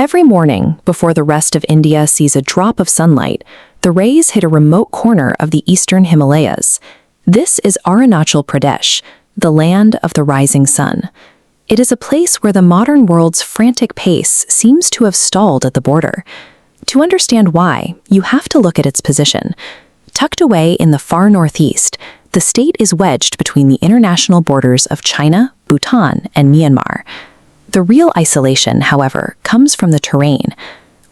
Every morning, before the rest of India sees a drop of sunlight, the rays hit a remote corner of the eastern Himalayas. This is Arunachal Pradesh, the land of the rising sun. It is a place where the modern world's frantic pace seems to have stalled at the border. To understand why, you have to look at its position. Tucked away in the far northeast, the state is wedged between the international borders of China, Bhutan, and Myanmar. The real isolation, however, comes from the terrain.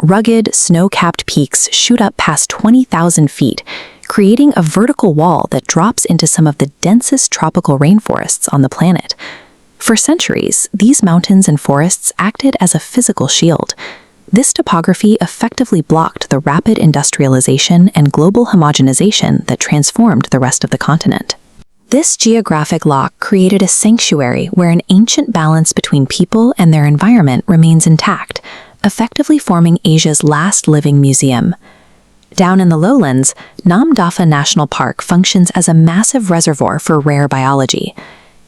Rugged, snow-capped peaks shoot up past 20,000 feet, creating a vertical wall that drops into some of the densest tropical rainforests on the planet. For centuries, these mountains and forests acted as a physical shield. This topography effectively blocked the rapid industrialization and global homogenization that transformed the rest of the continent. This geographic lock created a sanctuary where an ancient balance between people and their environment remains intact, effectively forming Asia's last living museum. Down in the lowlands, Namdapha National Park functions as a massive reservoir for rare biology.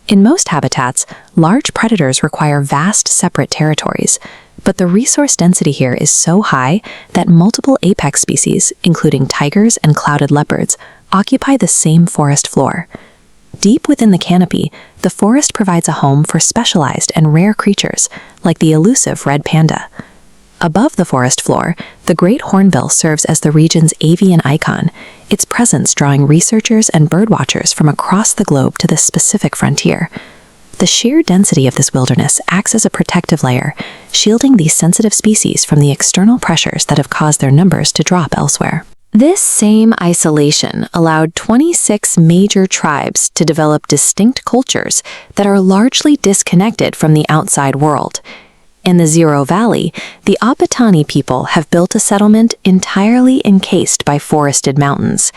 In most habitats, large predators require vast separate territories, but the resource density here is so high that multiple apex species, including tigers and clouded leopards, occupy the same forest floor. Deep within the canopy, the forest provides a home for specialized and rare creatures, like the elusive red panda. Above the forest floor, the great hornbill serves as the region's avian icon, its presence drawing researchers and birdwatchers from across the globe to this specific frontier. The sheer density of this wilderness acts as a protective layer, shielding these sensitive species from the external pressures that have caused their numbers to drop elsewhere. This same isolation allowed 26 major tribes to develop distinct cultures that are largely disconnected from the outside world. In the Zero Valley, the Apatani people have built a settlement entirely encased by forested mountains.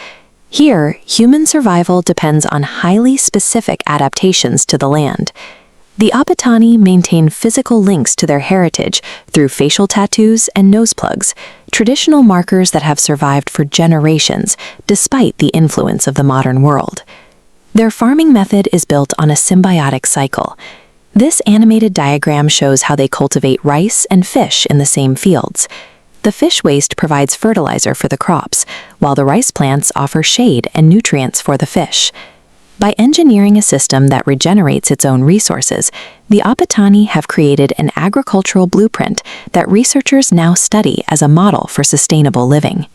Here, human survival depends on highly specific adaptations to the land. The Apatani maintain physical links to their heritage through facial tattoos and nose plugs, traditional markers that have survived for generations despite the influence of the modern world. Their farming method is built on a symbiotic cycle. This animated diagram shows how they cultivate rice and fish in the same fields. The fish waste provides fertilizer for the crops, while the rice plants offer shade and nutrients for the fish. By engineering a system that regenerates its own resources, the Apatani have created an agricultural blueprint that researchers now study as a model for sustainable living.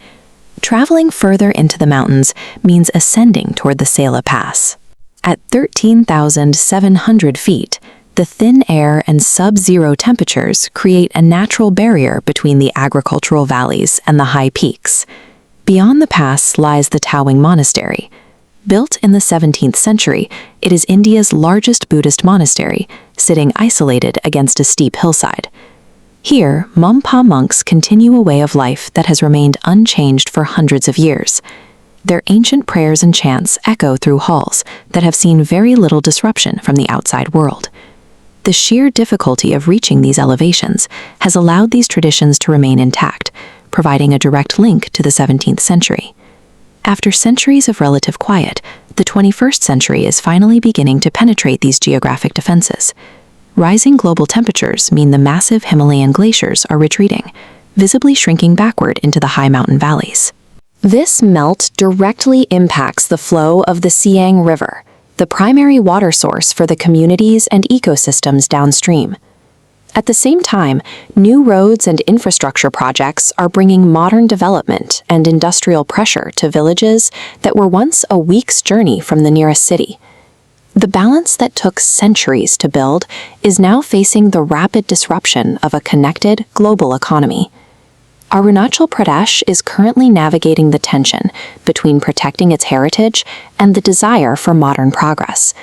Traveling further into the mountains means ascending toward the Sela Pass. At 13,700 feet, the thin air and sub-zero temperatures create a natural barrier between the agricultural valleys and the high peaks. Beyond the pass lies the Towing Monastery. Built in the 17th century, it is India's largest Buddhist monastery, sitting isolated against a steep hillside. Here, Mompa monks continue a way of life that has remained unchanged for hundreds of years. Their ancient prayers and chants echo through halls that have seen very little disruption from the outside world. The sheer difficulty of reaching these elevations has allowed these traditions to remain intact, providing a direct link to the 17th century. After centuries of relative quiet, the 21st century is finally beginning to penetrate these geographic defenses. Rising global temperatures mean the massive Himalayan glaciers are retreating, visibly shrinking backward into the high mountain valleys. This melt directly impacts the flow of the Siang River, the primary water source for the communities and ecosystems downstream. At the same time, new roads and infrastructure projects are bringing modern development and industrial pressure to villages that were once a week's journey from the nearest city. The balance that took centuries to build is now facing the rapid disruption of a connected global economy. Arunachal Pradesh is currently navigating the tension between protecting its heritage and the desire for modern progress.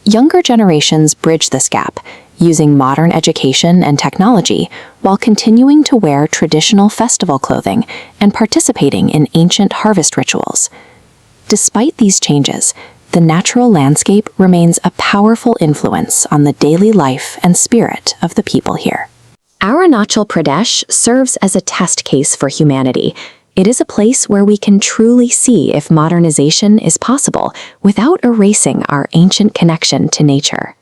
Younger generations bridge this gap, using modern education and technology while continuing to wear traditional festival clothing and participating in ancient harvest rituals. Despite these changes, the natural landscape remains a powerful influence on the daily life and spirit of the people here. Arunachal Pradesh serves as a test case for humanity. It is a place where we can truly see if modernization is possible without erasing our ancient connection to nature.